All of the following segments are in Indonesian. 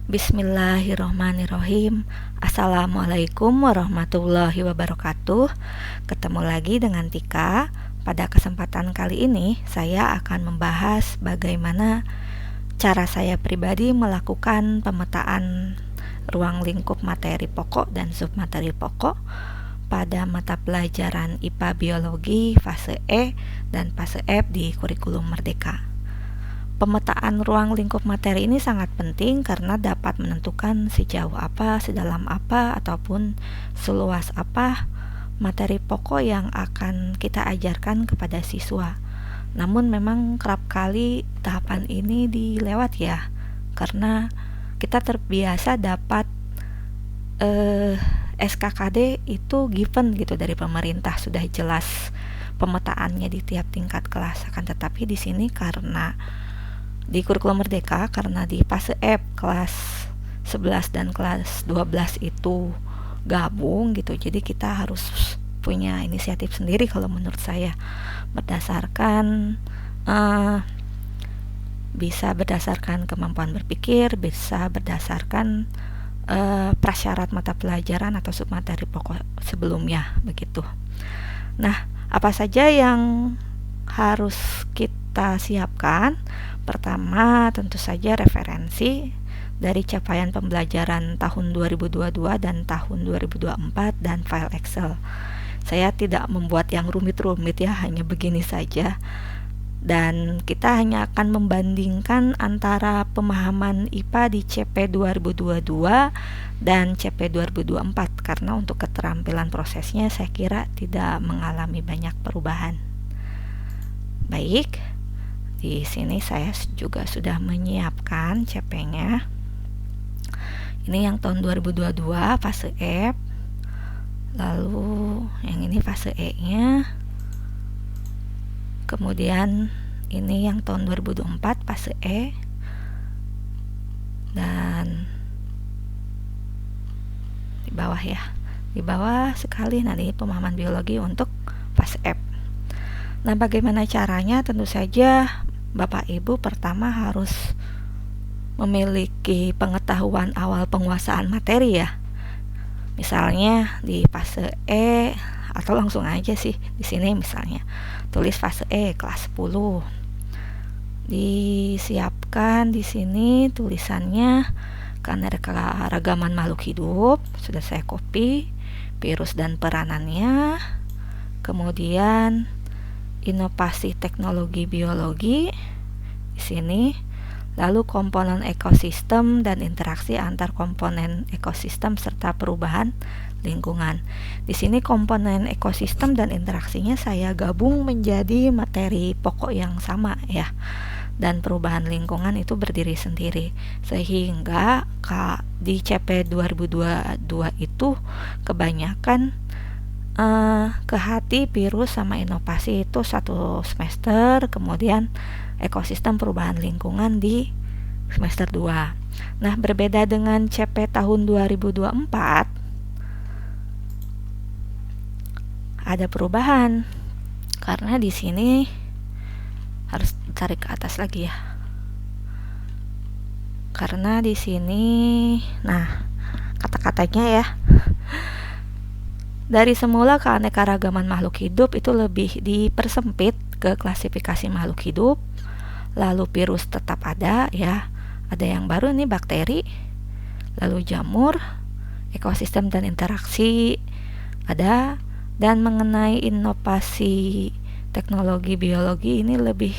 Bismillahirrohmanirrohim. Assalamualaikum warahmatullahi wabarakatuh. Ketemu lagi dengan Tika. Pada kesempatan kali ini saya akan membahas bagaimana cara saya pribadi melakukan pemetaan ruang lingkup materi pokok dan submateri pokok pada mata pelajaran IPA Biologi fase E dan fase F di kurikulum Merdeka. Pemetaan ruang lingkup materi ini sangat penting karena dapat menentukan sejauh apa, sedalam apa, ataupun seluas apa materi pokok yang akan kita ajarkan kepada siswa. Namun memang kerap kali tahapan ini dilewat ya, karena kita terbiasa dapat SKKD itu given gitu dari pemerintah, sudah jelas pemetaannya di tiap tingkat kelas. Akan tetapi di sini karena di kurikulum Merdeka, karena di fase F kelas 11 dan kelas 12 itu gabung gitu, jadi kita harus punya inisiatif sendiri kalau menurut saya, berdasarkan bisa berdasarkan kemampuan berpikir, bisa berdasarkan prasyarat mata pelajaran atau submateri pokok sebelumnya begitu. Nah, apa saja yang harus kita siapkan? Pertama, tentu saja referensi dari capaian pembelajaran tahun 2022 dan tahun 2024 dan file Excel. Saya tidak membuat yang rumit-rumit ya, hanya begini saja. Dan kita hanya akan membandingkan antara pemahaman IPA di CP 2022 dan CP 2024 karena untuk keterampilan prosesnya saya kira tidak mengalami banyak perubahan. Baik, di sini saya juga sudah menyiapkan CP-nya. Ini yang tahun 2022 fase F. Lalu yang ini fase E-nya. Kemudian ini yang tahun 2024 fase E. Dan di bawah ya. Di bawah sekali nanti pemahaman biologi untuk fase F. Nah, bagaimana caranya? Tentu saja Bapak Ibu pertama harus memiliki pengetahuan awal penguasaan materi ya. Misalnya di fase E, atau langsung aja sih di sini misalnya tulis fase E kelas 10. Disiapkan di sini tulisannya keanekaragaman makhluk hidup, sudah saya copy, virus dan peranannya. Kemudian inovasi teknologi biologi di sini, lalu komponen ekosistem dan interaksi antar komponen ekosistem serta perubahan lingkungan. Di sini komponen ekosistem dan interaksinya saya gabung menjadi materi pokok yang sama ya. Dan perubahan lingkungan itu berdiri sendiri. Sehingga di CP 2022 itu kebanyakan ke hati virus sama inovasi itu satu semester, kemudian ekosistem perubahan lingkungan di semester 2. Nah, berbeda dengan CP tahun 2024 ada perubahan karena di sini harus tarik ke atas lagi ya. Karena di sini nah, kata-katanya ya. Dari semula keanekaragaman makhluk hidup itu lebih dipersempit ke klasifikasi makhluk hidup. Lalu virus tetap ada ya. Ada yang baru nih bakteri. Lalu jamur, ekosistem dan interaksi ada. Dan mengenai inovasi teknologi biologi ini lebih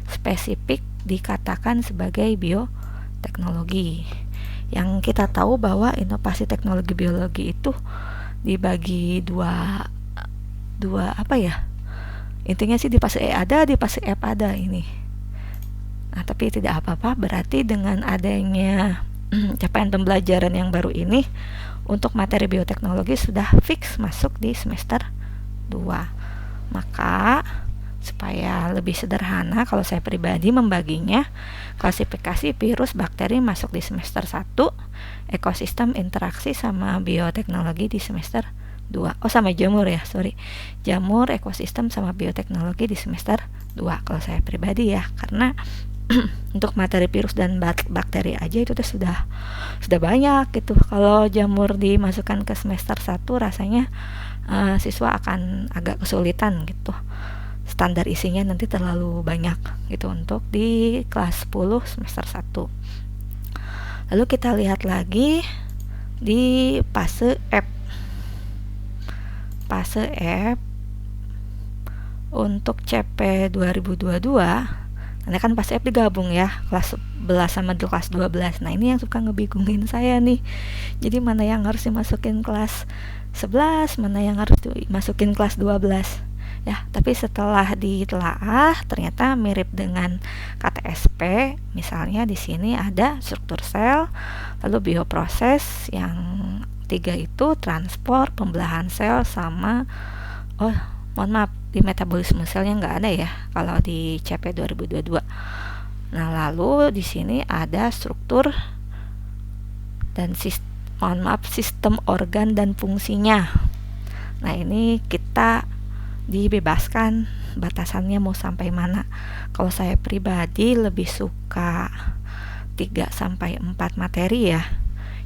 spesifik dikatakan sebagai bioteknologi. Yang kita tahu bahwa inovasi teknologi biologi itu dibagi dua apa ya, intinya sih di fase E ada, di fase F ada ini. Nah, tapi tidak apa-apa, berarti dengan adanya capaian pembelajaran yang baru ini untuk materi bioteknologi sudah fix masuk di semester 2. Maka supaya lebih sederhana kalau saya pribadi membaginya, klasifikasi virus bakteri masuk di semester 1, ekosistem interaksi sama bioteknologi di semester 2. Sama jamur ya, jamur, ekosistem sama bioteknologi di semester 2 kalau saya pribadi ya, karena untuk materi virus dan bakteri aja itu tuh sudah banyak gitu. Kalau jamur dimasukkan ke semester 1 rasanya siswa akan agak kesulitan gitu. Standar isinya nanti terlalu banyak gitu untuk di kelas 10 semester 1. Lalu kita lihat lagi di fase F. Fase F untuk CP 2022, nanti kan fase F digabung ya, kelas 11 sama kelas 12. Nah ini yang suka ngebingungin saya nih, jadi mana yang harus dimasukin kelas 11, mana yang harus dimasukin kelas 12 ya. Tapi setelah ditelaah ternyata mirip dengan KTSP. Misalnya di sini ada struktur sel, lalu bioproses, yang 3 itu transport, pembelahan sel, sama mohon maaf, di metabolisme selnya nggak ada ya kalau di CP 2022. Nah lalu di sini ada struktur dan sistem organ dan fungsinya. Nah ini kita dibebaskan batasannya mau sampai mana. Kalau saya pribadi lebih suka 3-4 materi ya.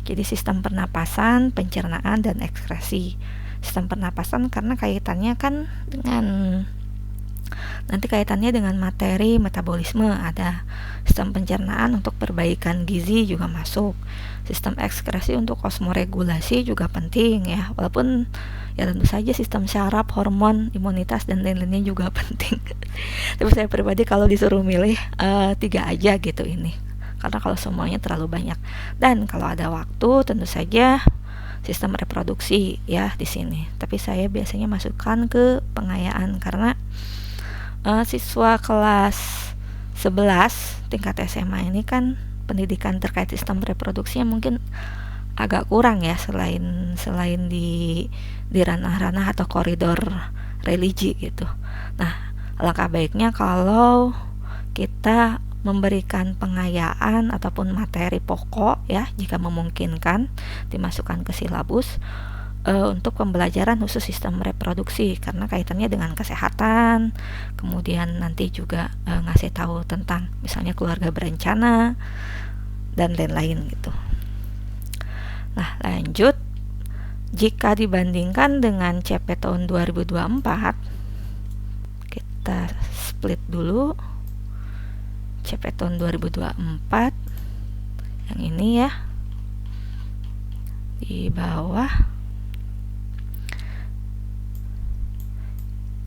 Jadi sistem pernapasan, pencernaan, dan ekskresi. Sistem pernapasan karena kaitannya kan dengan materi metabolisme, ada sistem pencernaan untuk perbaikan gizi juga masuk, sistem ekskresi untuk osmoregulasi juga penting ya, walaupun ya tentu saja sistem syaraf, hormon, imunitas, dan lain-lainnya juga penting. Tapi saya pribadi kalau disuruh milih 3 aja gitu ini, karena kalau semuanya terlalu banyak. Dan kalau ada waktu tentu saja sistem reproduksi ya di sini. Tapi saya biasanya masukkan ke pengayaan karena siswa kelas 11 tingkat SMA ini kan pendidikan terkait sistem reproduksinya mungkin agak kurang ya, selain di ranah-ranah atau koridor religi gitu. Nah, alangkah baiknya kalau kita memberikan pengayaan ataupun materi pokok ya, jika memungkinkan dimasukkan ke silabus untuk pembelajaran khusus sistem reproduksi, karena kaitannya dengan kesehatan. Kemudian nanti juga ngasih tahu tentang misalnya keluarga berencana dan lain-lain gitu. Nah lanjut, jika dibandingkan dengan CP tahun 2024, kita split dulu. CP tahun 2024 yang ini ya, di bawah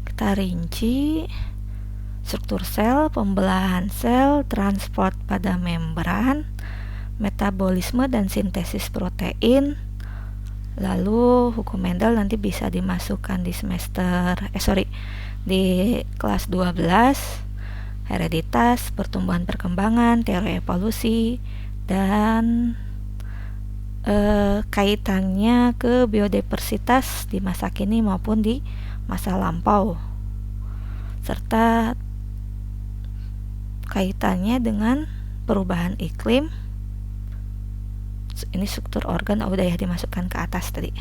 kita rinci struktur sel, pembelahan sel, transport pada membran, metabolisme dan sintesis protein. Lalu hukum Mendel nanti bisa dimasukkan di di kelas 12, hereditas, pertumbuhan perkembangan, teori evolusi, dan kaitannya ke biodiversitas di masa kini maupun di masa lampau, serta kaitannya dengan perubahan iklim. Ini struktur organ udah ya dimasukkan ke atas tadi.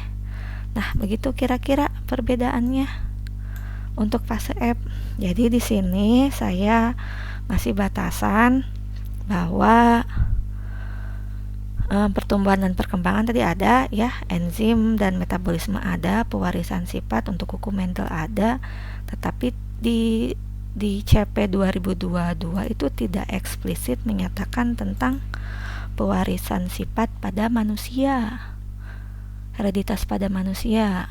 Nah begitu kira-kira perbedaannya untuk fase F. Jadi di sini saya ngasih batasan bahwa pertumbuhan dan perkembangan tadi ada ya, enzim dan metabolisme ada, pewarisan sifat untuk hukum Mendel ada, tetapi di CP 2022 itu tidak eksplisit menyatakan tentang pewarisan sifat pada manusia, hereditas pada manusia.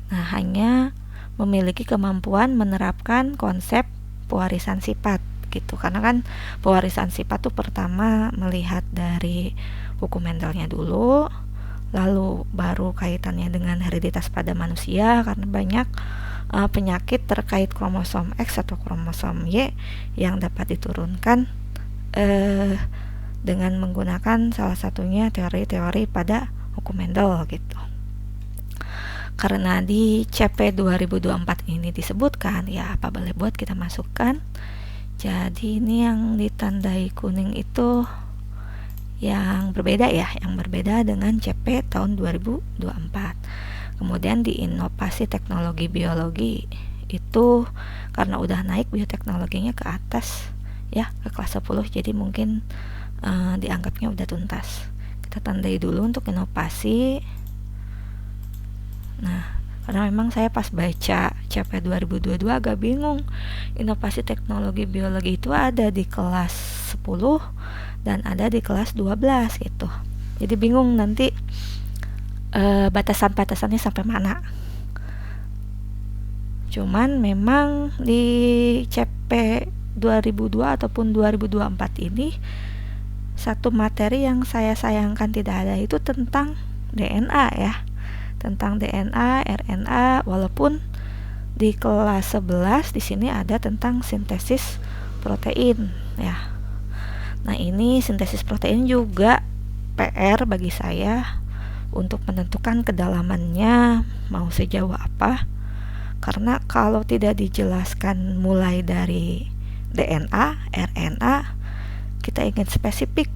Nah, hanya memiliki kemampuan menerapkan konsep pewarisan sifat gitu. Karena kan pewarisan sifat tuh pertama melihat dari hukum Mendelnya dulu, lalu baru kaitannya dengan hereditas pada manusia, karena banyak penyakit terkait kromosom X atau kromosom Y yang dapat diturunkan dengan menggunakan salah satunya teori-teori pada hukum Mendel gitu. Karena di CP 2024 ini disebutkan, ya apa boleh buat kita masukkan. Jadi ini yang ditandai kuning itu yang berbeda ya, yang berbeda dengan CP tahun 2024. Kemudian di inovasi teknologi biologi itu karena udah naik bioteknologinya ke atas ya, ke kelas 10, jadi mungkin dianggapnya udah tuntas. Kita tandai dulu untuk inovasi. Nah, karena memang saya pas baca CP 2022 agak bingung. Inovasi teknologi biologi itu ada di kelas 10 dan ada di kelas 12 gitu. Jadi bingung nanti batasan-batasannya sampai mana. Cuman memang di CP 2002 ataupun 2024 ini satu materi yang saya sayangkan tidak ada itu tentang DNA ya. Tentang DNA, RNA, walaupun di kelas 11 di sini ada tentang sintesis protein ya. Nah, ini sintesis protein juga PR bagi saya untuk menentukan kedalamannya mau sejauh apa. Karena kalau tidak dijelaskan mulai dari DNA, RNA, kita ingin spesifik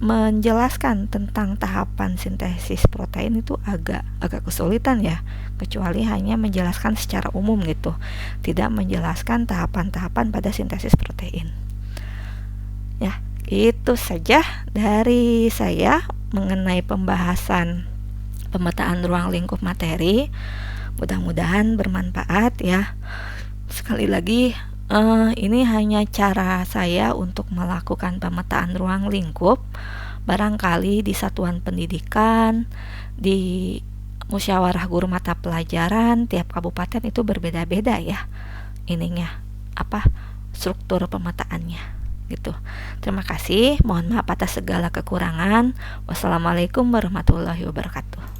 menjelaskan tentang tahapan sintesis protein itu agak kesulitan ya, kecuali hanya menjelaskan secara umum gitu, tidak menjelaskan tahapan-tahapan pada sintesis protein. Ya, itu saja dari saya mengenai pembahasan pemetaan ruang lingkup materi. Mudah-mudahan bermanfaat ya. Sekali lagi, ini hanya cara saya untuk melakukan pemetaan ruang lingkup. Barangkali di satuan pendidikan, di musyawarah guru mata pelajaran tiap kabupaten itu berbeda-beda ya. Ininya struktur pemetaannya gitu. Terima kasih. Mohon maaf atas segala kekurangan. Wassalamualaikum warahmatullahi wabarakatuh.